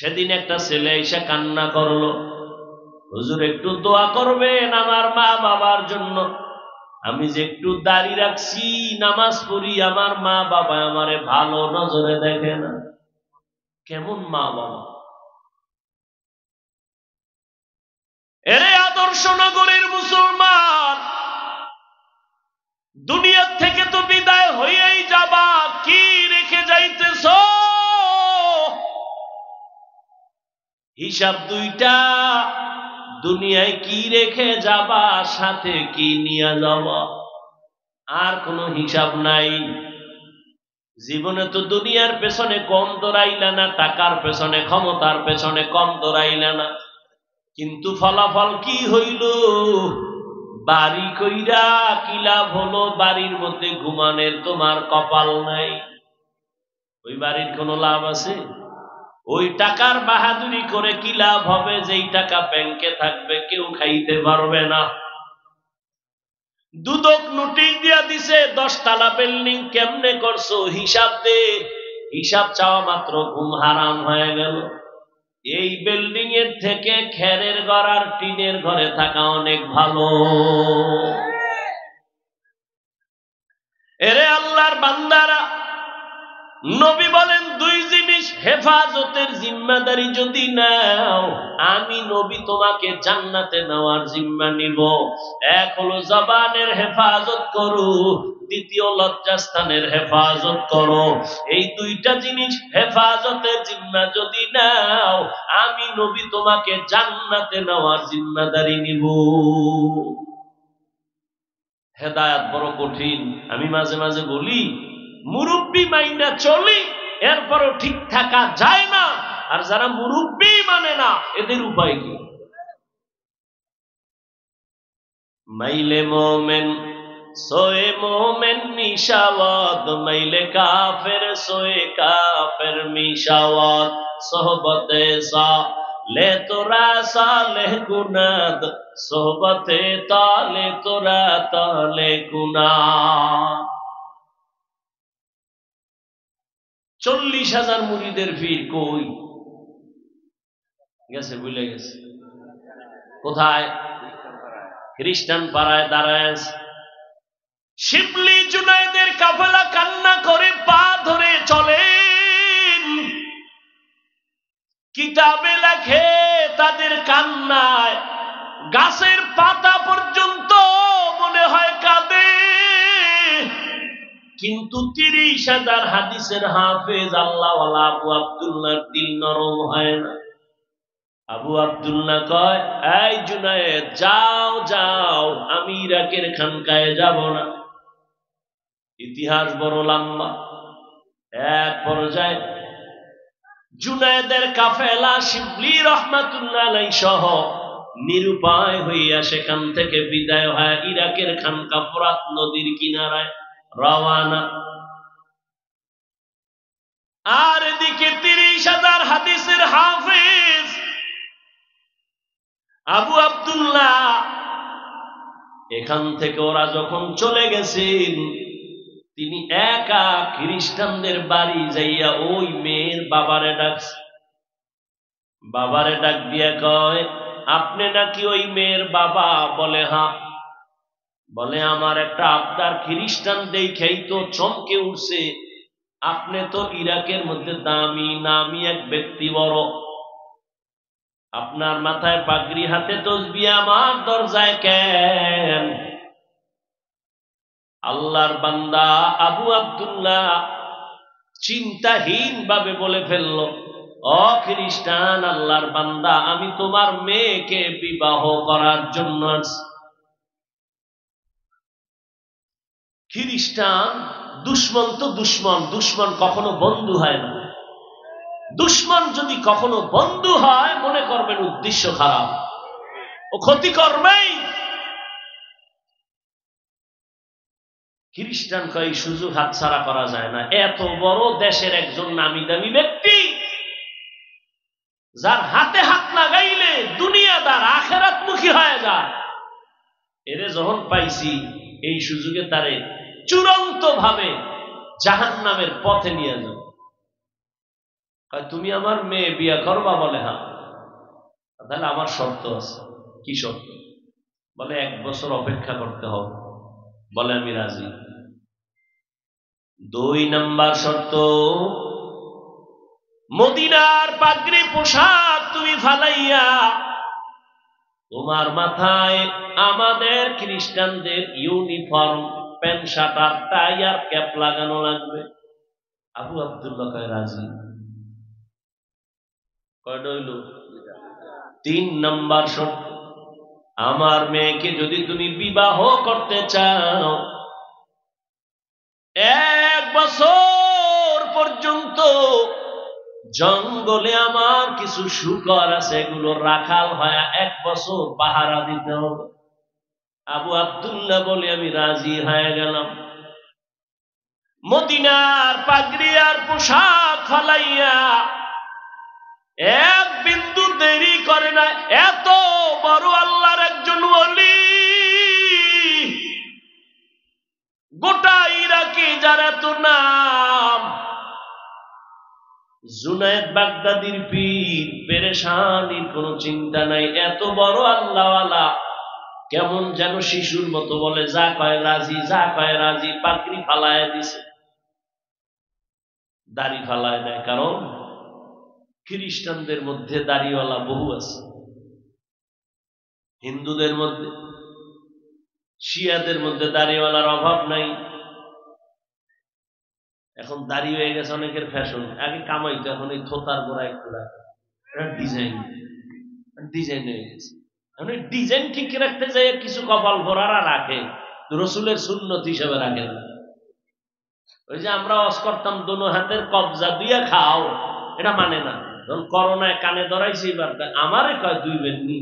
সেদিন একটা ছেলে এসে কান্না করলো, হুজুর একটু দোয়া করবেন আমার মা বাবার জন্য। আমি যে একটু দাড়ি রাখছি, নামাজ পড়ি, আমার মা বাবা আমারে ভালো নজরে দেখে না। কেমন মা বাবা! এরে আদর্শ নগরীর মুসলমান, দুনিয়া থেকে তো বিদায় হয়েই যাবা, কি রেখে যাইতেছ? হিসাব দুইটা, দুনিয়ায় কি রেখে যাবা, সাথে কি নিয়ে যাবা, আর কোনো হিসাব নাই। জীবনে তো দুনিয়ার পেছনে কম দৌড়াইলা না, টাকার পেছনে ক্ষমতার পেছনে কম দৌড়াইলা না, কিন্তু ফলাফল কি হইল? বাড়ি কইরা কি লাভ হলো? বাড়ির মধ্যে ঘুমানের তোমার কপাল নাই। ওই বাড়ির কোনো লাভ আছে? ওই টাকার বাহাদুরি করে কি লাভ হবে? যেই টাকা ব্যাংকে থাকবে কেউ খাইতে পারবে না। দুদক নোটিশ দিয়া দিছে 10 তলা বিল্ডিং কেমনে করছো হিসাব দে। হিসাব চাওয়া মাত্র ঘুম হারাম হয়ে গেল। এই বিল্ডিং এর থেকে খেরের ঘর আর টিনের ঘরে থাকা অনেক ভালো। এরে আল্লাহর বান্দারা, নবী বলেন দুই জিনিস হেফাজতের জিম্মাদারি যদি নাও, আমি নবী তোমাকে জান্নাতে নেওয়ার জিম্মা নিব। এক হলো জবানের হেফাজত করো, দ্বিতীয় লজ্জাস্থানের হেফাজত করো। এই দুইটা জিনিস হেফাজতের জিম্মা যদি নাও, আমি নবী তোমাকে জান্নাতে নেওয়ার জিম্মাদারি নিব। হেদায়েত বড় কঠিন। আমি মাঝে মাঝে বলি, মুরব্বী মাইন্ডা চলি, এরপরও ঠিক থাকা যায় না। আর যারা মুরব্বী মানে না, এদের উপায় কি? মাইলে মোমেন সোয়ে মোমেন মিশাওয়াত, মাইলে কাফের সোয়ে কাফের মিশাওয়াত, সোহবতে সা লে তোরা সালে গুনাদ, সোহবতে তালে তোরা তালে গুনা। 40,000 মুরিদের ভিড় কই গেছে? ভুলে গেছে কোথায়? খ্রিস্টান পাড়ায় দাঁড়ায়। শিবলি জুনায়েদের কাফেলা কান্না করে পা ধরে চলেন। কিতাবে লেখে তাদের কান্নায় গাছের পাতা পর্যন্ত মনে হয় কাঁদে। কিন্তু 30,000 হাদিসের হাফেজ আল্লাহওয়ালা আবু আব্দুল্লাহর দিল নরম হয় না। আবু আব্দুল্লাহ কয়, এই জুনায়েদ যাও যাও, আমি ইরাকের খানকায় যাব না। ইতিহাস বড় লম্বা। এক পর্যায়ে জুনায়েদের কাফেলা শিবলি রহমাতুল্লাহ আলাইহি সহ নিরুপায় হইয়া সেখান থেকে বিদায় হয় ইরাকের খানকা ফোরাত নদীর কিনারায় রওয়ানা। আর এদিকে 30,000 হাদিসের হাফেজ আবু আব্দুল্লাহ, এখান থেকে ওরা যখন চলে গেছেন, তিনি একা খ্রিস্টানদের বাড়ি যাইয়া ওই মেয়ের বাবারে ডাকছে। বাবারে ডাক দিয়া কয়, আপনি নাকি ওই মেয়ের বাবা? বলে হ্যাঁ। বলে আমার একটা আবদার, খ্রিস্টান দেখেই তো চমকে উঠছে, আপনি তো ইরাকের মধ্যে দামি নামি এক ব্যক্তি, বড়, আপনার মাথায় পাগড়ি, হাতে তসবিহ, আমার দরজায় কেন? আল্লাহর বান্দা আবু আব্দুল্লাহ চিন্তাহীন ভাবে বলে ফেলল, ও খ্রিস্টান, আল্লাহর বান্দা, আমি তোমার মেয়েকে বিবাহ করার জন্য আছি। খ্রিস্টান দুশ্মন তো দুশ্মন, দুশ্মন কখনো বন্ধু হয় না। দুশ্মন যদি কখনো বন্ধু হয়, মনে করবেন উদ্দেশ্য খারাপ, ও ক্ষতি করবেই। খ্রিস্টান কয় সুযোগ হাতছাড়া করা যায় না। এত বড় দেশের একজন নামি দামি ব্যক্তি, যার হাতে হাত লাগাইলে দুনিয়াদার আখেরাতমুখী হয়ে যায়, এরে যখন পাইছি, এই সুযোগে তারে চূড়ান্ত ভাবে জাহান্নামের পথে নিয়ে যাব। তুমি আমার মেয়ে বিয়ে করবা? বলে হ্যাঁ। তাহলে আমার শর্ত আছে। কি শর্ত? বলে 1 বছর অপেক্ষা করতে হবে। বলে আমি রাজি। 2 নাম্বার শর্ত, মদিনার পাগড়ি পোশাক তুমি ফালাইয়া তোমার মাথায় আমাদের খ্রিস্টানদের ইউনিফর্ম প্যান্ট শার্ট আর টাই আর ক্যাপ লাগানো লাগবে। আবু আব্দুল্লাহ কয় রাজি। কয়টা হইল? 3 নাম্বার শর্ত, আমার মেয়েকে যদি তুমি বিবাহ করতে চাও 1 বছর পর্যন্ত জঙ্গলে আমার কিছু শূকর আছে, এগুলো রাখাল হয় 1 বছর পাহারা দিতে হবে। আবু আব্দুল্লাহ বলে আমি রাজি হয়ে গেলাম। মদিনার পাগড়ি আর পোশাক ফালাইয়া 1 বিন্দু দেরি করে না। এত বড় আল্লাহর একজন ওলি, গোটা ইরাকে যার এত নাম, জুনায়েদ বাগদাদির পীর, পেরেশানির কোন চিন্তা নাই। এত বড় আল্লাহওয়ালা কেমন যেন শিশুর মতো বলে যা কয় রাজি, যা কয় রাজি। পাগড়ি ফালায় দিছে, দাড়ি ফালায় দেয়। কারণ খ্রিস্টানদের মধ্যে দাড়িওয়ালা বহু আছে, হিন্দুদের মধ্যে, শিয়াদের মধ্যে দাড়িওয়ালার অভাব নাই। এখন দাড়ি হয়ে গেছে অনেকের ফ্যাশন। আগে কামাইতো, এখন এই থোতার গোড়া একটু রাখে, ডিজাইন ডিজাইন হয়ে গেছে। এখন ডিজাইন ঠিক রাখতে যাই কিছু কপাল ভরারা রাখে, রসুলের সুন্নত হিসেবে রাখে না। ওই যে আমরা ওয়াজ করতাম দোনো হাতের কবজা দিয়া খাও, এটা মানে না। যখন করোনায় কানে ধরাইছে, এবার আমারে কয় 2 বেননি,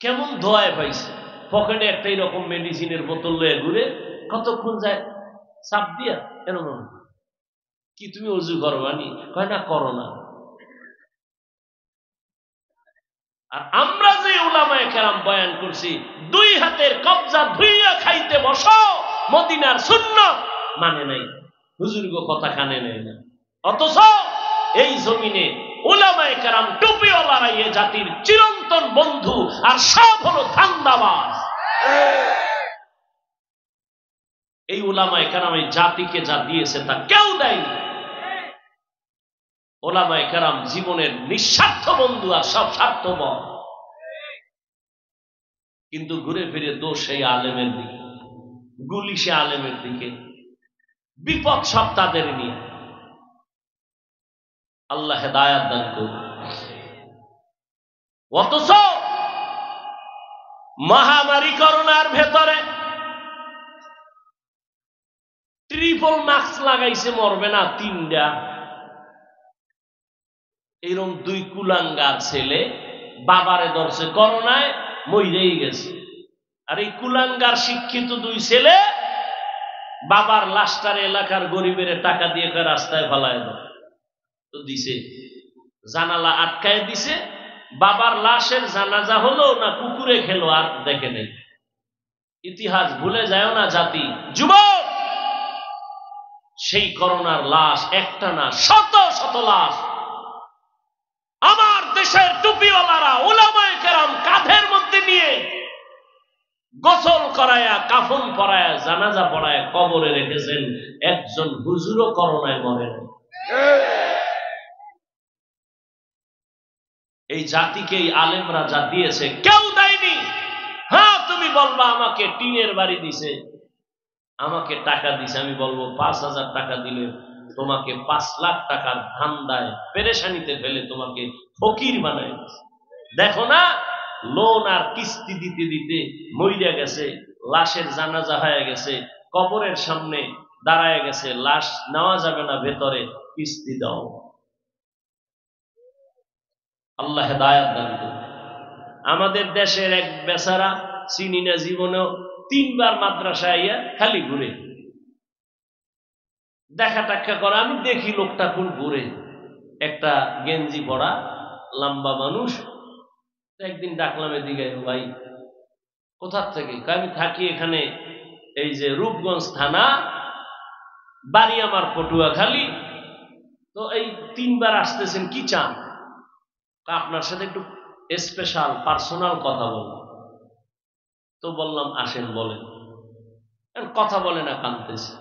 কেমন ধোয়ায় পাইছে। পকেটে একটা এরকম মেডিসিনের বোতল লয়ে ঘুরে, কতক্ষণ যায় চাপ দিয়া, কেন কি তুমি অজু করবানি? কয় না, করো না। আর আমরা যে উলামায়ে কেরাম বয়ান করছি 2 হাতের কবজা ধুইয়া খাইতে বসো, মদিনার সুন্নাত মানে নাই, হুজুরগো কথা কানে নেয় না। অথচ এই জমিনে উলামায়ে কেরাম টুপিওয়ালারা এই জাতির চিরন্তন বন্ধু, আর সব হলো ধান্দাবাজ। এই উলামায়ে কেরাম এই জাতিকে যা দিয়েছে তা কেউ দেয়নি। উলামায়ে কেরাম জীবনের নিঃস্বার্থ বন্ধু, আর সব স্বার্থপর। কিন্তু ঘুরে ফিরে দোষ সেই আলেমের দিকে, গুলি সে আলেমের দিকে, বিপদ সব তাদের নিয়ে। আল্লাহ হেদায়াত দান করুন। অথচ মহামারী করোনার ভেতরে ট্রিপল মাস্ক লাগাইছে, মরবে না 3টা। এরকম 2 কুলাঙ্গার ছেলে বাবারে ধরছে করোনায়, মইরেই গেছে। আর এই কুলাঙ্গার শিক্ষিত 2 ছেলে বাবার লাশটার এলাকার গরিবের টাকা দিয়ে রাস্তায় ফেলায় দেয়। তো দিছে, জানালা আটকায় দিছে। বাবার লাশের জানাজা হলো না কুকুরে খেলো আর দেখে নেই। ইতিহাস ভুলে যায় না জাতি। যুবক, সেই করোনার লাশ একটা না, শত শত লাশ আমার দেশের টুপিওয়ালারা উলামায়ে কেরাম কাঁধের মধ্যে নিয়ে গোসল করায়া, কাফন পরায়া, জানাজা পড়ায়া কবরে রেখেছেন। একজন হুজুরও করোনায় মরে নাই। এই জাতিকে এই আলেমরা যা দিয়েছে কেউ দেয়নি। হ্যাঁ, তুমি বলবা আমাকে টিনের বাড়ি দিছে, আমাকে টাকা দিছে। আমি বলবো 5,000 টাকা দিলে তোমাকে 5 লাখ টাকার ধান্দায় পেরেশানিতে ফেলে তোমাকে ফকির বানায়। দেখো না, লোন আর কিস্তি দিতে দিতে মইরা গেছে, লাশের জানাজা হয়ে গেছে, কবরের সামনে দাঁড়ায় গেছে, লাশ নেওয়া যাবে না ভেতরে, কিস্তি দাও। আল্লাহ হেদায়াত দান করুন। আমাদের দেশের এক বেচারা, চিনি না জীবনেও, 3 বার মাদ্রাসায় আইয়া খালি ঘুরে, দেখা টাক্কা করে। আমি দেখি লোকটা খুব ঘুরে, একটা গেঞ্জি পরা লম্বা মানুষ। একদিন ডাকলাম এদিকে, ভাই কোথার থেকে? আমি থাকি এখানে, এই যে রূপগঞ্জ থানা, বাড়ি আমার পটুয়াখালী। তো তো এই 3 বার আসতেছেন, কি চান? আপনার সাথে একটু স্পেশাল পার্সোনাল কথা বলবো। তো বললাম আসেন বলেন। কথা বলে না, কাঁদতেছে।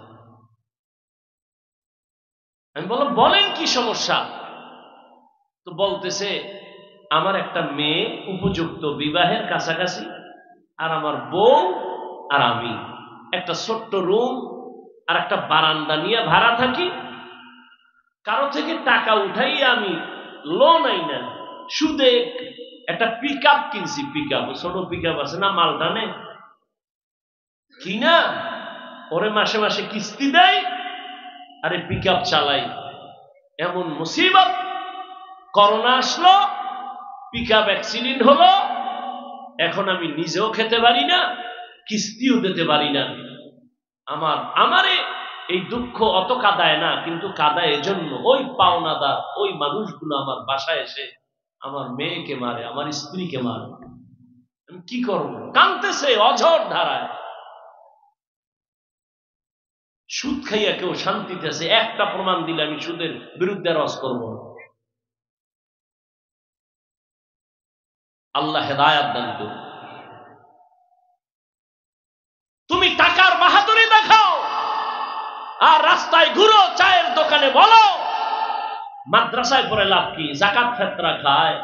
আমি বললাম বলেন কি সমস্যা? তো বলতেছে আমার একটা মেয়ে উপযুক্ত বিবাহের কাছাকাছি, আর আমার বউ আর আমি একটা ছোট্ট রুম আর একটা বারান্দা নিয়ে ভাড়া থাকি। কারো থেকে টাকা উঠাই আমি লোন আই না, সুদে একটা পিক আপ কিনছি। পিক আপ, ছোট পিক আপ আছে না মালটানে, কিনা ওরে মাসে মাসে কিস্তি দেয়, আরে পিক আপ চালাই। এমন মুসিবত, করোনা আসলো, পিক আপ অ্যাক্সিডেন্ট হলো, এখন আমি নিজেও খেতে পারি না, কিস্তিও দিতে পারি না। আমারে এই দুঃখ অত কাঁদায় না, কিন্তু কাঁদায় এজন্য ওই পাওনাদার ওই মানুষগুলো আমার বাসায় এসে আমার মেয়েকে মারে, আমার স্ত্রীকে মারে। আমি কি করব? কাঁদতেছে অঝোর ধারায়। সুদ খাইয়া কেউ শান্তিতে আছে? একটা প্রমাণ দিলে আমি সুদের বিরুদ্ধে রস করব। আল্লাহ হেদায়াত দান করুন। তুমি টাকার বাহাদুরি দেখাও আর রাস্তায় ঘুরো, চায়ের দোকানে বলো, মাদ্রাসায় পড়ে লাভ কি? যাকাত ফেতরা খায়।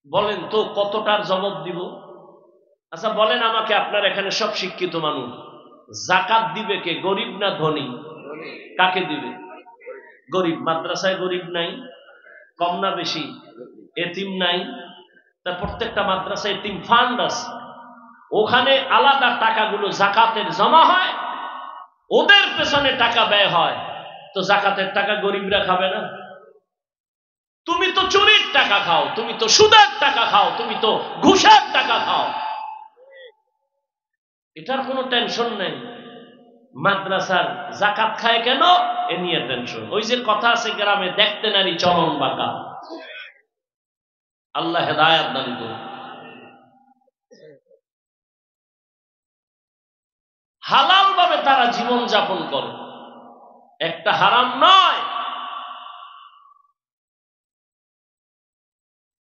বলেন তো কতটার জবাব দিব? আচ্ছা বলেন আমাকে, আপনার এখানে সব শিক্ষিত মানুষ, যাকাত দিবে কে? গরিব না ধনী? কাকে দিবে? গরিব। মাদ্রাসায় গরিব নাই? কম না বেশি? এতিম নাই? তা প্রত্যেকটা মাদ্রাসায় এতিম ফান্ড আছে, ওখানে আলাদা টাকাগুলো যাকাতের জমা হয়, ওদের পেছনে টাকা ব্যয় হয়। তো যাকাতের টাকা গরিবরা খাবে না? তুমি তো চুরির টাকা খাও, তুমি তো সুদের টাকা খাও, তুমি তো ঘুষের টাকা খাও, এটার কোনো টেনশন নেই। মাদ্রাসার যাকাত খায় কেন, এ নিয়ে টেনশন। ওই যে কথা আছে গ্রামে, দেখতে নারী চলন বাঁকা। আল্লাহ হেদায়াত দান করুন। হালাল ভাবে তারা জীবন যাপন করে, একটা হারাম নয়।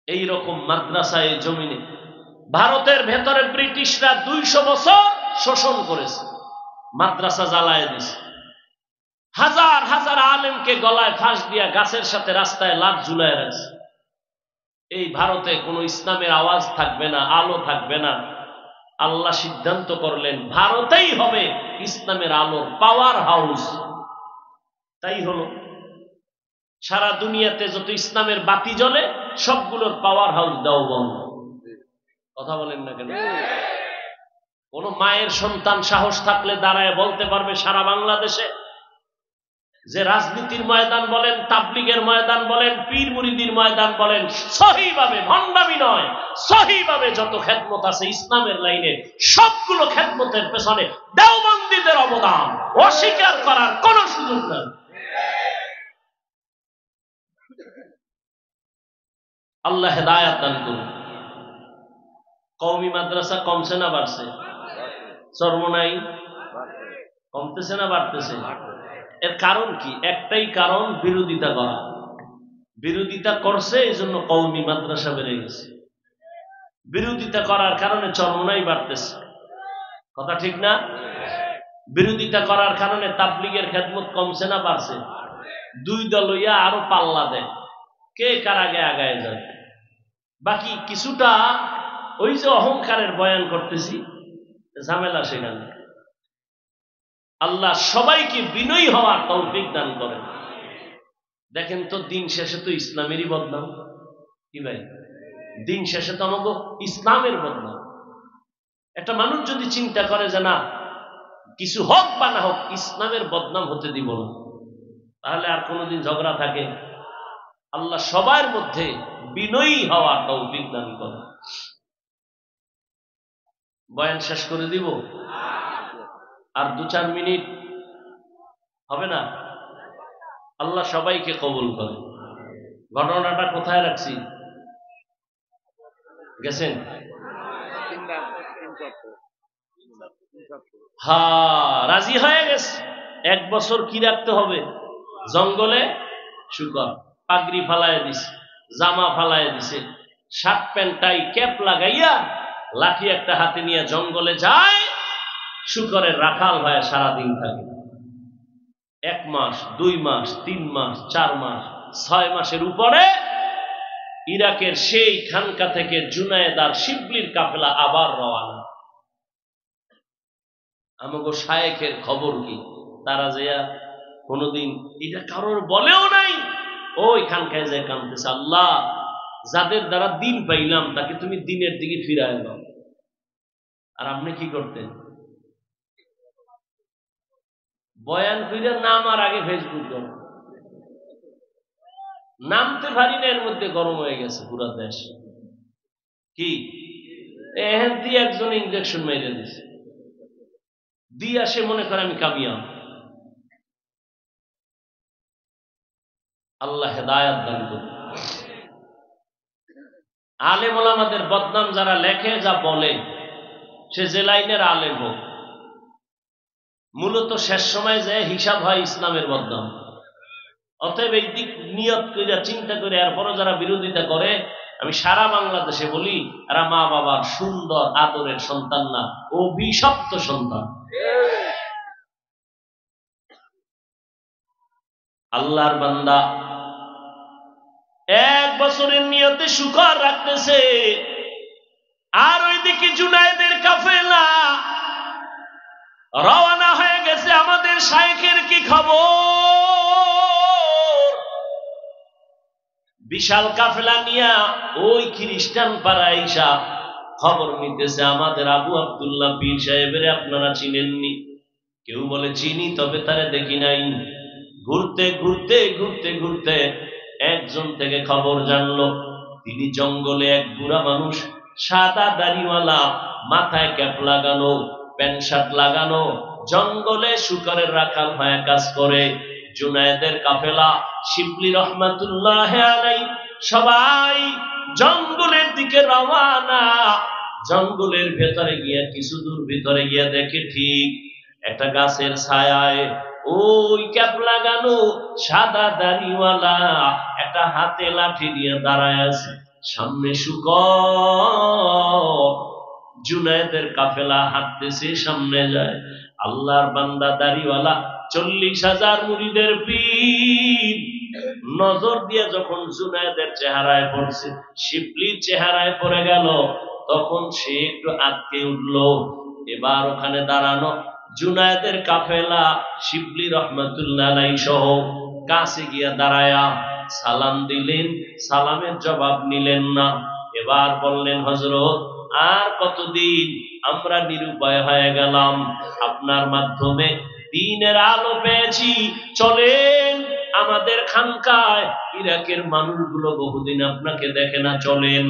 এই রকম মাদ্রাসায় জমিনে ভারতের ভেতরে ব্রিটিশরা 200 বছর শোষণ করেছে, মাদ্রাসা জ্বালায় দিছে, হাজার হাজার আলেমকে গলায় ফাঁস দিয়া গাছের সাথে রাস্তায় লাট ঝুলায় রাখছে। এই ভারতে কোনো ইসলামের আওয়াজ থাকবে না, আলো থাকবে না। আল্লাহ সিদ্ধান্ত করলেন ভারতেই হবে ইসলামের আলোর পাওয়ার হাউস। তাই হলো, সারা দুনিয়াতে যত ইসলামের বাতি জ্বলে সবগুলোর পাওয়ার হাউস দেওবন্দ। কথা বলেন না কেন? কোন মায়ের সন্তান সাহস থাকলে দাঁড়ায় বলতে পারবে সারা বাংলাদেশে যে রাজনীতির ময়দান বলেন, তাবলীগের ময়দান বলেন, পীর মুরিদির ময়দান বলেন, সহিভাবে, ভণ্ডামি নয়, সহিভাবে যত খেদমত আছে ইসলামের লাইনে, সবগুলো খেদমতের পেছনে দেওবন্দীদের অবদান অস্বীকার করার কোন সুযোগ নেই। আল্লাহ হেদায়াত দান করুন। কওমি মাদ্রাসা কমছে না বাড়ছে? চরমোনাই কমতেছে না বাড়তেছে? এর কারণ কি? একটাই কারণ, বিরোধিতা করা। বিরোধিতা করছে এই জন্য কওমি মাদ্রাসা বেড়ে গেছে। বিরোধিতা করার কারণে চরমোনাই বাড়তেছে। কথা ঠিক না? বিরোধিতা করার কারণে তাবলীগের খেদমত কমছে না বাড়ছে? দুই দল হইয়া আরো পাল্লা দেয়, কে কার আগে আগায় যায়। বাকি কিছুটা ওই যে অহংকারের বয়ান করতেছি, ঝামেলা সেখানে। আল্লাহ সবাইকে বিনয়ী হওয়ার তৌফিক দান করেন। দেখেন তো, দিন শেষে তো ইসলামেরই বদনাম। কি ভাই, দিন শেষে তো আমাকে ইসলামের বদনাম। একটা মানুষ যদি চিন্তা করে যে না, কিছু হোক বা না হোক ইসলামের বদনাম হতে দিব না, তাহলে আর কোনোদিন ঝগড়া থাকে? আল্লাহ সবার মধ্যে বিনয়ী হওয়ার তৌফিক দান করেন। বয়ান শেষ করে দিব, আর 2-4 মিনিট হবে না? আল্লাহ সবাইকে কবুল করে। ঘটনাটা কোথায় রাখছি? গেছেন? হ্যাঁ, রাজি হয়ে গেছে। 1 বছর কি রাখতে হবে? জঙ্গলে শুকর, পাগড়ি ফালায় দিছে, জামা ফালায় দিছে, শার্ট প্যান্ট টাই ক্যাপ লাগাইয়া লাঠি একটা হাতে নিয়ে জঙ্গলে যায়, শুকরের রাখাল হয়ে সারাদিন থাকে। 1 মাস, 2 মাস, 3 মাস, 4 মাস, 6 মাসের উপরে ইরাকের সেই খানকা থেকে জুনায়েদ আর শিবলির কাফেলা আবার রওয়ানা। আমাগো শায়েখের খবর কি? তারা যে কোনদিন এটা কারোর বলেও নাই, ওই খানকায় যে কানতেছে, আল্লাহ যাদের দ্বারা দিন পাইলাম তাকে তুমি দিনের দিকে ফিরায় দাও। আর আপনি কি করতেন? বয়ান কইরা নামার আগে ফেসবুক নামতে পারি না, এর মধ্যে গরম হয়ে গেছে পুরা দেশ। কি এহেন দিয়ে একজন ইঞ্জেকশন মেরে দিছে, দিয়ে আসে মনে করে আমি কামিয়াব। আল্লাহ হেদায়াত দান করুন। আলেম ওলামাদের বদনাম যারা লেখে, যা বলে, সে যে লাইনের আলেম হোক, মূলত শেষ সময় যে হিসাব হয় ইসলামের বদনাম। অতএব এই দিক নিয়ত করে চিন্তা করে এরপরও যারা বিরোধিতা করে, আমি সারা বাংলাদেশে বলি, এরা মা বাবার সুন্দর আদরের সন্তান না, অভিশপ্ত সন্তান। আল্লাহর বান্দা 1 বছরের নিয়তে শুকর রাখতেছে, আর ওইদিকে জুনায়েদের কাফেলা রওনা হয়ে গেছে। আমাদের শায়েখের কি খবর? বিশাল কাফেলা নিয়া ওই খ্রিস্টান পাড়ায় আইসা খবর নিতেছে, আমাদের আবু আব্দুল্লাহ পীর সাহেবের আপনারা চিনেননি? কেউ বলে চিনি, তবে তারে দেখি নাই। ঘুরতে ঘুরতে ঘুরতে ঘুরতে একজন থেকে খবর জানলো, তিনি জঙ্গলে এক বুড়া মানুষ, সাদা দাড়িওয়ালা, মাথায় ক্যাপ লাগানো, প্যান্ট শার্ট লাগানো, জঙ্গলে শুকরের রাখাল হয়ে কাজ করে। জুনায়েদের কাফেলা, শিবলি রহমাতুল্লাহ আলাইহি সবাই জঙ্গলের দিকে রওয়ানা। জঙ্গলের ভেতরে গিয়া কিছু দূর ভিতরে গিয়া দেখে ঠিক একটা গাছের ছায়ায় ওই ক্যাপ লাগানো সাদা দাড়িওয়ালা একটা হাতে লাঠি দিয়ে দাঁড়ায় আছে। সামনে শুকর, জুনায়েদের কাফেলা হাঁটতেছে, সামনে যায়। আল্লাহর বান্দা দাড়িওয়ালা 40,000 মুরিদের পীর নজর দিয়ে যখন জুনায়েদের চেহারায় পড়ছে, শিবলির চেহারায় পড়ে গেল, তখন সে একটু আটকে উঠল। এবার ওখানে দাঁড়ানো জুনায়েদের কাফেলা শিবলি রহমাতুল্লাহ আলাইহি সহ কাছে গিয়া দাঁড়ায়া সালাম দিলেন, সালামের জবাব নিলেন না। এবার বললেন, হযরত আর কতদিন আমরা নিরুপায় হয়ে গেলাম, আপনার মাধ্যমে দ্বীনের আলো পেয়েছি, চলেন আমাদের খানকায়। ইরাকের মানুষগুলো বহুদিন আপনাকে দেখে না, চলেন।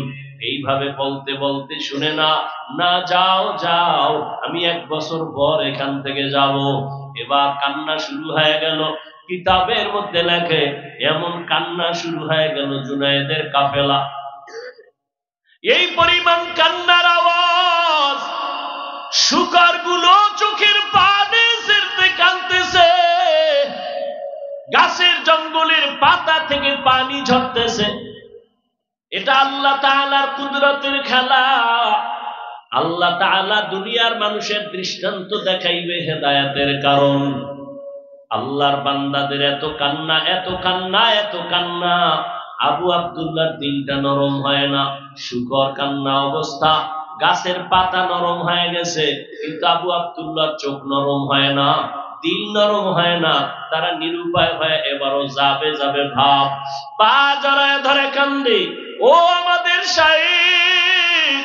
এইভাবে বলতে বলতে, শুনে না, না যাও যাও, আমি 1 বছর পর এখান থেকে যাব। এবার কান্না শুরু হয়ে গেল। কিতাবের মধ্যে লেখে, এমন কান্না শুরু হয়ে গেল জুনায়েদের কাফেলা, এই পরিমাণ কান্নার আওয়াজ, শুকরগুলো চোখের পানি ছেড়ে কাঁদতেছে, গাছের জঙ্গলের পাতা থেকে পানি ঝরতেছে। এটা আল্লাহ তাআলার কুদরতের খেলা। আল্লাহ তাআলা দুনিয়ার মানুষের দৃষ্টান্ত দেখাইবে হেদায়েতের কারণ। আল্লাহর বান্দাদের এত কান্না, এত কান্না, এত কান্না, আবু আব্দুল্লাহর দিলটা নরম হয় না। শুকর কান্না অবস্থা, গাছের পাতা নরম হয়ে গেছে, কিন্তু আবু আব্দুল্লাহর চোখ নরম হয় না, দিল নরম হয় না। তারা নিরুপায় হয়ে এবারও যাবে যাবে ভাব, পা জড়ায় ধরে কান্দে, ও আমাদের শাইখ,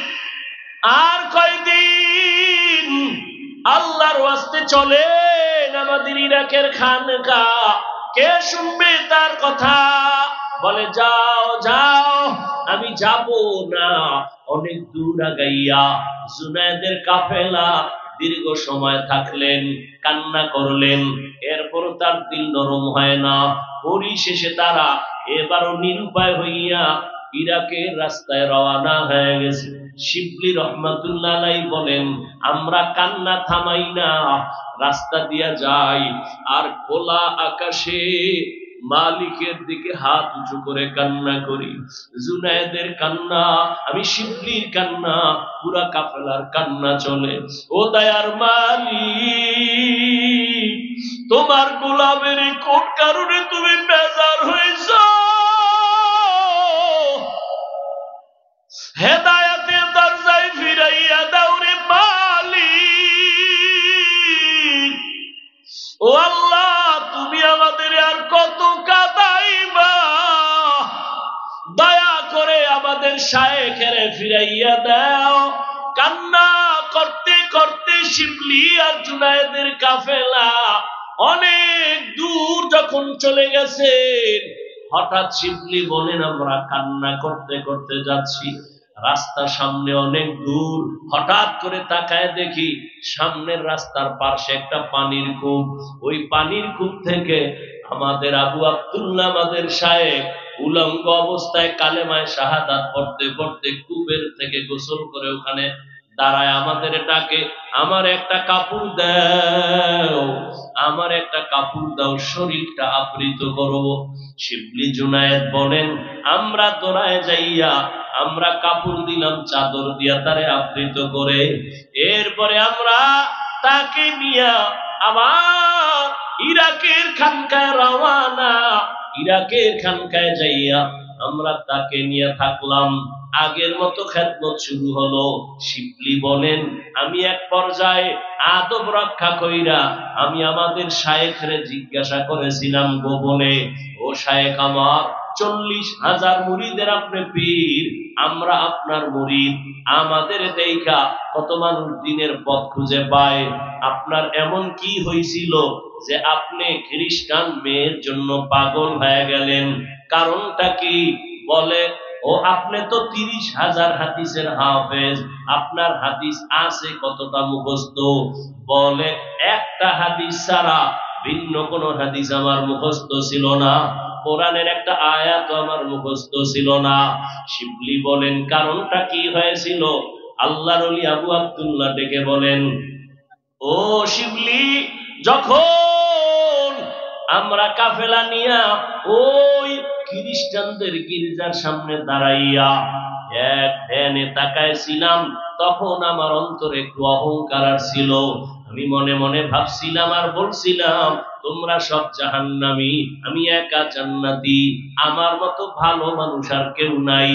আর কয়দিন আল্লাহর ওয়াস্তে চলেন আমাদের ইরাকের খানকা, কে শুনবে তার কথা? বলে, যাও যাও, আমি যাব না। অনেক দূর আগাইয়া জুনায়েদের কাফেলা দীর্ঘ সময় থাকলেন, কান্না করলেন, এরপর তার দিল নরম হয় না। পরিশেষে তারা এবারও নিরুপায় হইয়া ইরাকের রাস্তায় রওনা হয়ে গেছে। শিবলি রহমাতুল্লাহ আলাইহি বলেন, আমরা কান্না থামাই না, রাস্তা দিয়া যাই, আর খোলা আকাশে মালিকের দিকে হাত উঁচু করে কান্না করি। জুনায়েদের কান্না, আমি শিবলির কান্না, পুরা কাফেলার কান্না চলে। ও দয়ার মালিক, তোমার গোলামের কোন কারণে তুমি বেজার হয়েছ? হেদায়েতের দরজায় ফিরাইয়া দাও রে মালিক। ও আল্লাহ, তুমি আমাদের আর কত কাঁদাইবা? দয়া করে আমাদের শায়েখের ফিরাইয়া দাও। কান্না করতে করতে শিবলি আর জুনায়েদের কাফেলা অনেক দূর যখন চলে গেছে, হঠাৎ শিবলি বলেন, আমরা কান্না করতে করতে যাচ্ছি, রাস্তার সামনে অনেক দূর, হঠাৎ করে তাকায় দেখি সামনের রাস্তার পাশে একটা পানির কূপ। ওই পানির কূপ থেকে আমাদের আবু আব্দুল্লাহ, আমাদের শায়েখ, উলঙ্গ অবস্থায় কালেমায়ে শাহাদাত পড়তে পড়তে কূপের থেকে গোসল করে ওখানে দাঁড়ায় আমাদের ডাকে, আমার একটা কাপড় দাও, আমার একটা কাপড় দাও, শরীরটা আবৃত করব। শিবলি জুনায়েদ বলেন, আমরা দৌড়ায় যাইয়া আমরা কাপড় দিলাম, চাদর দিয়া তারে আবৃত করে। এরপরে আমরা তাকে নিয়া আবার ইরাকের খানকায় রওয়ানা। ইরাকের খানকায় যাইয়া আমরা তাকে নিয়ে থাকলাম। আগের মতো খেদমত শুরু হলো। শিবলি বলেন, আমি এক পর্যায়ে আদব রক্ষা কইরা আমি আমাদের শায়েখরে জিজ্ঞাসা করেছিলাম গোপনে, ও শায়েখ আমার, 40,000 মুরিদের আপনি পীর, আমরা আপনার মুরিদ, আমাদের দেখা কত মানুষ দিনের পথ খুঁজে পায়, আপনার এমন কি হয়েছিল যে আপনি খ্রিস্টান মেয়ের জন্য পাগল হয়ে গেলেন? কারণটা কি? বলে, ও আপনি তো 30,000 হাদিসের হাফেজ, আপনার হাদিস আছে কতটা মুখস্থ? বলে, একটা হাদিস ছাড়া ভিন্ন কোন হাদিস আমার মুখস্থ ছিল না, কোরআনের একটা আয়াত আমার মুখস্থ ছিল না। শিবলি বলেন, কারণটা কি হয়েছিল? আল্লাহর ওলি আবু আব্দুল্লাহ ডেকে বলেন, ও শিবলি, যখন আমরা কাফেলা নিয়া ওই খ্রিস্টানদের গির্জার সামনে দাঁড়াইয়া এক ধ্যানে তাকাইছিলাম, তখন আমার অন্তরে একটু অহংকার ছিল। আমি মনে মনে ভাবছিলাম আর বলছিলাম, তোমরা সব জাহান্নামী, আমি একা জান্নাতি, আমার মতো ভালো মানুষ আর কেউ নাই।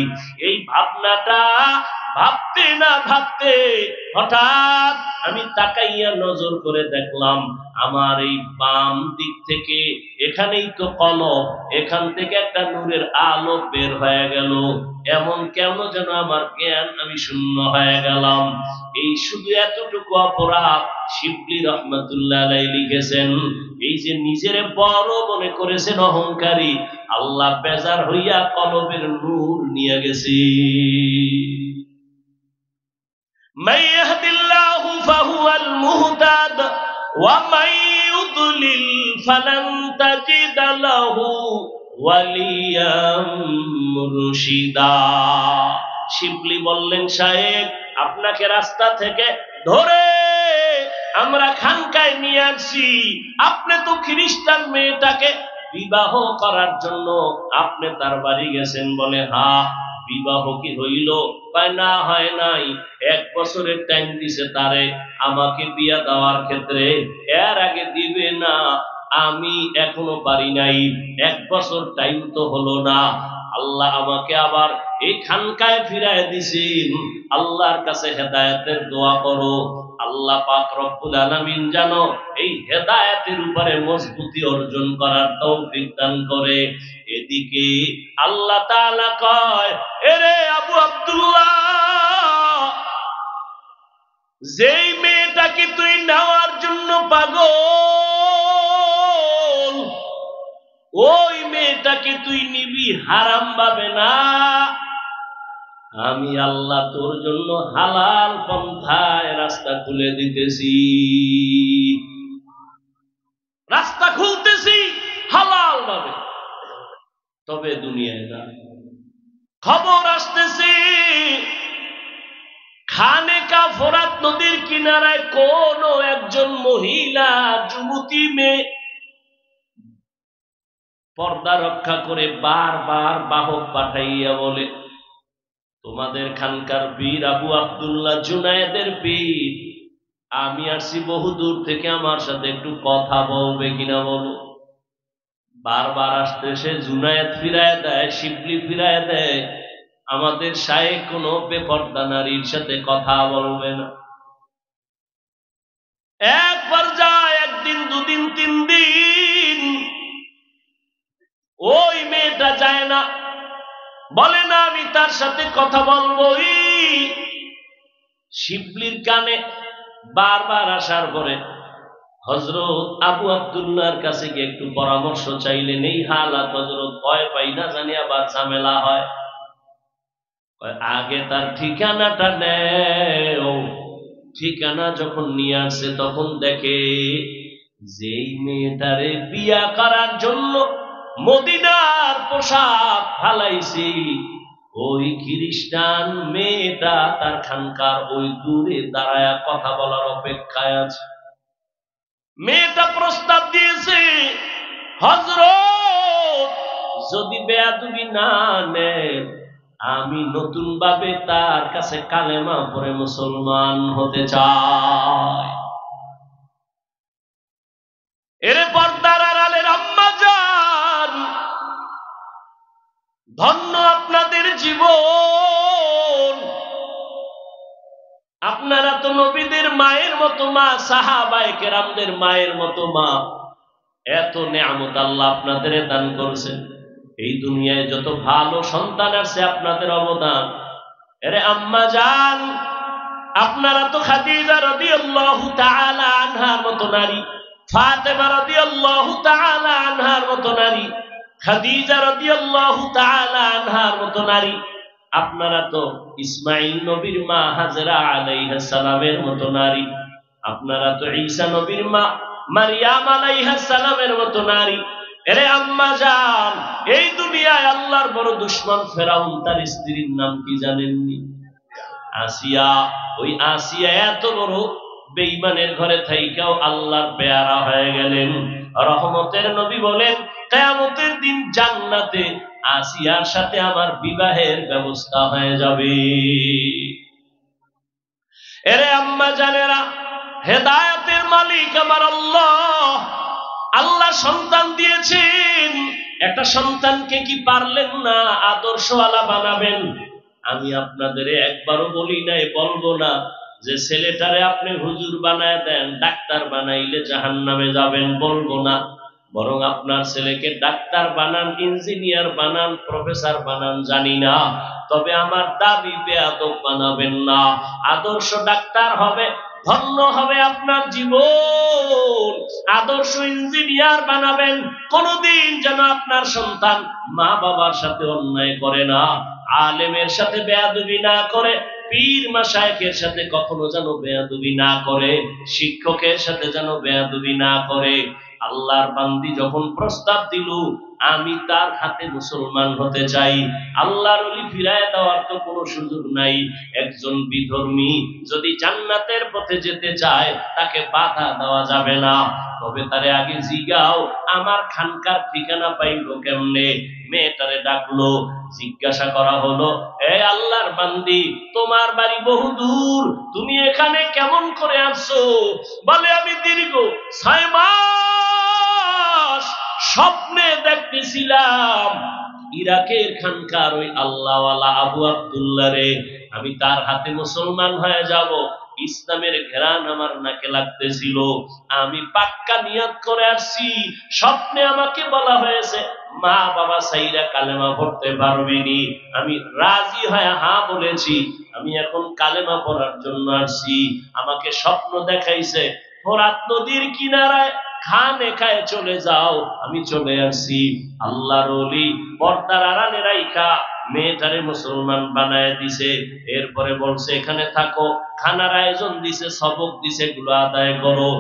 এই ভাবনাটা ভাবতে না ভাবতে হঠাৎ আমি তাকাইয়া নজর করে দেখলাম, আমার এই বাম দিক থেকে, এখানেই তো কলব, এখান থেকে একটা নূরের আলো বের হয়ে গেল। এমন কেমন যেন আমার জ্ঞান, আমি শূন্য হয়ে গেলাম। এই শুধু এতটুকু অপরাধ শিবলি রহমাতুল্লাহ আলাইহি লিখেছেন, এই যে নিজের বড় মনে করেছেন অহংকারী, আল্লাহ বেজার হইয়া কলবের নূর নিয়ে গেছে। মান ইয়াহদিল্লাহু ফাহুয়াল মুহতাদ ওয়া মান ইউদ্লিল ফালান তাজিদ লাহু ওয়ালিয়াম মুরশিদা। শিবলি বললেন, শায়েখ, আপনাকে রাস্তা থেকে ধরে আমরা খানকায় নিয়ে আসছি, আপনি তো খ্রিস্টান মেয়েটাকে বিবাহ করার জন্য আপনি তার বাড়ি গেছেন। বলে, হ্যাঁ, বিবাহ কি হইল? কয়, না, হয় নাই। 1 বছরের টাইম দিছে তারে আমাকে বিয়া দেওয়ার ক্ষেত্রে, এর আগে দিবে না, আমি এখনো পারি নাই, 1 বছর টাইম তো হলো না। আল্লাহ আমাকে আবার এই খানকায় ফিরায় দিছেন। আল্লাহর কাছে হেদায়েতের দোয়া করো, আল্লাহ পাক রব্বুল আলামিন যেন এই হেদায়েতের উপরে মজবুতি অর্জন করার তৌফিক দান করে। এদিকে আল্লাহ তাআলা কয়, এরে আবু আব্দুল্লাহ, যেই মেয়েটাকে তুই নেওয়ার জন্য পাগল, ওই মেয়েটাকে তুই নিবি হারাম ভাবে না, আমি আল্লাহ তোর জন্য হালাল পন্থায় রাস্তা খুলে দিতেছি, রাস্তা খুলতেছি হালাল ভাবে। তবে দুনিয়ায় না, খবর আসতেছে খানেকা ফোরাত নদীর কিনারায় কোন একজন মহিলা যুবতী মেয়ে পর্দা রক্ষা করে বারবার বাহক পাঠাইয়া বলে, তোমাদের খানকার পীর আবু আব্দুল্লাহ জুনায়েদের পীর, আমি আসছি বহু দূর থেকে, আমার সাথে একটু কথা বলবে কিনা বলো। বারবার আসতে সে জুনায়েদ ফিরায় দেয়, শিবলি ফিরায় দেয়, আমাদের শায়েখ কোনো বেপর্দা নারীর সাথে কথা বলবে না। একবার যায়, একদিন, দুদিন, 3 দিন, ওই মেয়েটা যায় না, বলে না আমি তার সাথে কথা বলবোই। শিবলির কানে বারবার আসার পরে হযরত আবু আব্দুল্লাহর কাছে গিয়ে একটু পরামর্শ চাইলেন। এই হালাত হযরত ভয় পাই না জানি আবার ঝামেলা হয়। আগে তার ঠিকানাটা নেও। ঠিকানা যখন নিয়ে আসে তখন দেখে যেই মেয়েটারে বিয়া করার জন্য মদিনার পোশাক ফালাইছি, ওই খ্রিস্টান মেয়েটা তার খানকার ওই দূরে দাঁড়ায়া কথা বলার অপেক্ষায় আছে। মেয়েটা প্রস্তাব দিয়েছে, হযরত যদি বেয়াদবি না নেন, আমি নতুন ভাবে তার কাছে কালেমা পড়ে মুসলমান হতে চাই। এর পর্দার আড়ালের আম্মা জান, ধন্য আপনাদের জীবন। আপনারা তো নবীদের মায়ের মতো মা, সাহাবায়ে কেরামদের মায়ের মতো মা। এত নেয়ামত আল্লাহ আপনাদের দান করেছেন। এই দুনিয়ায় যত ভালো সন্তান আছে আপনাদের অবদান। এরে আম্মা জান, আপনারা তো খাদিজা রাদিয়াল্লাহু তাআলা আনহার মতো নারী, ফাতেমা রাদিয়াল্লাহু তাআলা আনহার মতো নারী, খাদিজা রাদিয়াল্লাহু তাআলা আনহার মতো নারী। আপনারা তো ইসমাঈল নবীর মা হাজেরা আলাইহিস সালামের মতো নারী। আপনারা তো ঈসা নবীর মা মারইয়াম আলাইহিস সালামের মতো নারী। এরে আম্মা জান, এই দুনিয়ায় আল্লাহর বড় দুশমন ফেরাউন, তার স্ত্রীর নাম কি জানেননি? আসিয়া। ওই আসিয়া এত বড় বেঈমানের ঘরে থাইকাও আল্লাহর পেয়ারা হয়ে গেলেন। রহমতের নবী বলেন, কিয়ামতের দিন জান্নাতে আসিয়ার সাথে আমার বিবাহের ব্যবস্থা হয়ে যাবে। এরে আম্মা জানেরা, হেদায়েতের মালিক আমার আল্লাহ। আল্লাহ সন্তান দিয়েছেন, একটা সন্তানকে কি পারলেন না আদর্শওয়ালা বানাবেন? আমি আপনাদের একবারও বলি নাই, বলবো না যে ছেলেটারে আপনি হুজুর বানায় দেন, ডাক্তার বানাইলে জাহান্নামে যাবেন, বলবো না। বরং আপনার ছেলেকে ডাক্তার বানান, ইঞ্জিনিয়ার বানান, প্রফেসর বানান, জানি না, তবে আমার দাবি বেয়াদব বানাবেন না। আদর্শ ডাক্তার হবে, ধন্য হবে আপনার জীবন। আদর্শ ইঞ্জিনিয়ার বানাবেন, কোনদিন যেন আপনার সন্তান মা বাবার সাথে অন্যায় করে না, আলেমের সাথে বেয়াদবি না করে, পীর মাশায়েখের সাথে কখনো যেন বেয়াদবি না করে, শিক্ষকের সাথে যেন বেয়াদবি না করে। আল্লাহর বান্দি যখন প্রস্তাব দিল, আমি তার হাতে মুসলমান হতে চাই, আল্লাহর ওলি ফিরায় দেওয়ার তো কোনো সুযোগ নাই। একজন বিধর্মী যদি জান্নাতের পথে যেতে চায়, তাকে বাধা দেওয়া যাবে না। তবে তারে আগে জিগাও, আমার খানকার ঠিকানা পাইলো কেমনে? মেয়েটারে ডাকলো, জিজ্ঞাসা করা হলো, এ আল্লাহর বান্দি, তোমার বাড়ি বহু দূর, তুমি এখানে কেমন করে আসছো? বলে, আমি দীর্ঘ 6 মাস স্বপ্নে দেখতেছিলাম ইরাকের খানকার ওই আল্লাহওয়ালা আবু আব্দুল্লাহ রে, আমি তার হাতে মুসলমান হয়ে যাব। ইসলামের ঘেরান আমার নাকে লাগতেছিল, আমি পাক্কা নিয়ত করে আসছি। স্বপ্নে আমাকে বলা হয়েছে, মা বাবা সাইরা কালেমা পড়তে পারবিনি। আমি রাজি হয়ে হ্যাঁ বলেছি, আমি এখন কালেমা পড়ার জন্য আসছি। আমাকে স্বপ্ন দেখাইছে, ফোরাত নদীর কিনারায় খানে খায় চলে যাও, আমি চলে আসছি। আল্লাহর ওলি পর্দার আড়ালে রাইখা মেয়েটারে মুসলমান বানায় দিছে। এরপরে বলছে, এখানে থাকো, খানার আয়োজন দিছে, সবক দিছে, এগুলো আদায় করো।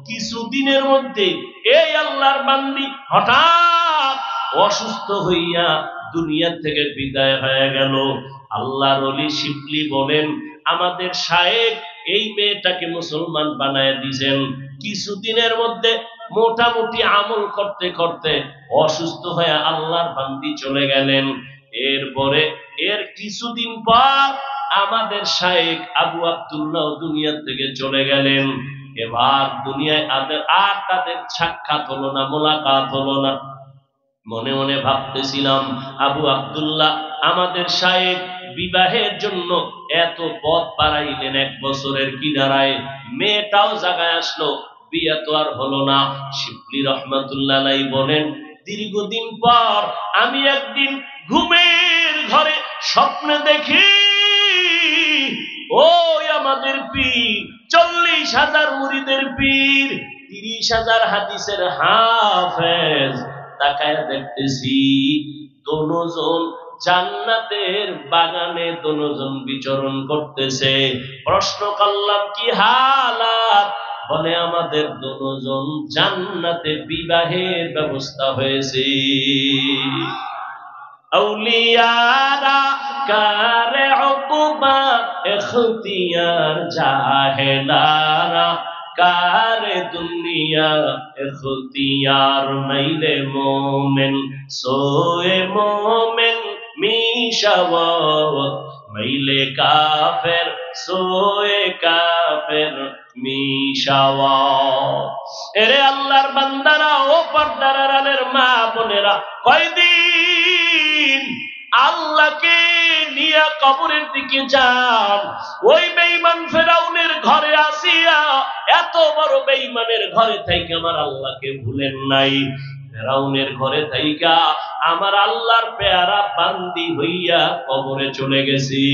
কিছুদিনের মধ্যে এই আল্লাহর বান্দি হঠাৎ অসুস্থ হইয়া দুনিয়া থেকে বিদায় হয়ে গেল। আল্লাহর ওলি শিবলি বলেন, আমাদের শায়েখ এই মেয়েটাকে মুসলমান বানায় দিয়েছেন। কিছুদিনের মধ্যে মোটামুটি আমল করতে করতে অসুস্থ হয়ে আল্লাহর বান্দি চলে গেলেন। এরপরে এর কিছুদিন পর আমাদের শায়েখ আবু আব্দুল্লাহ দুনিয়া থেকে চলে গেলেন। এবার দুনিয়ায় আর তাদের সাক্ষাৎ হলো না, মোলাকাত হলো না। মনে মনে ভাবতেছিলাম, আবু আব্দুল্লাহ আমাদের শায়েখ বিবাহের জন্য এত পথ পাড়াইলেন, 1 বছরের কিনারায়, মেয়েটাও জায়গায় আসলো, বিয়ে তো আর হলো না। শিবলি রহমাতুল্লাহ আলাইহি বলেন, দীর্ঘদিন পর আমি একদিন ঘুমের ঘরে স্বপ্নে দেখি ওই আমাদের পীর, 40,000 মুরিদের পীর, 30,000 হাদিসের হাফেজ, তাকায় দেখতেছি দোনোজন জান্নাতের বাগানে দোনোজন বিচরণ করতেছে। প্রশ্ন করলাম কি হালাত? বলে আমাদের দোনোজন জান্নাতে বিবাহের ব্যবস্থা হয়েছে। আউলিয়ারা কারে উকবা ইখতিয়ার, জাহেলারা কারে দুনিয়া ইখতিয়ার। মাইলে মোমেন সোয়ে মোমেন মিশাওয়াত, মাইলে কাফের সোয়ে কাফের মিশাওয়াত। এরে আল্লাহর বান্দারা, ও পর্দার আড়ালের মা বোনেরা, কয়দিন আল্লাহকে নিয়ে কবরের দিকে যান। ওই বেঈমান ফেরাউনের ঘরে আসিয়া, এত বড় বেঈমানের ঘরে থেকে আমার আল্লাহকে ভুলেন নাই। ফেরাউনের ঘরে থাইকা আমার আল্লাহর পেয়ারা বান্দি হইয়া কবরে চলে গেছি।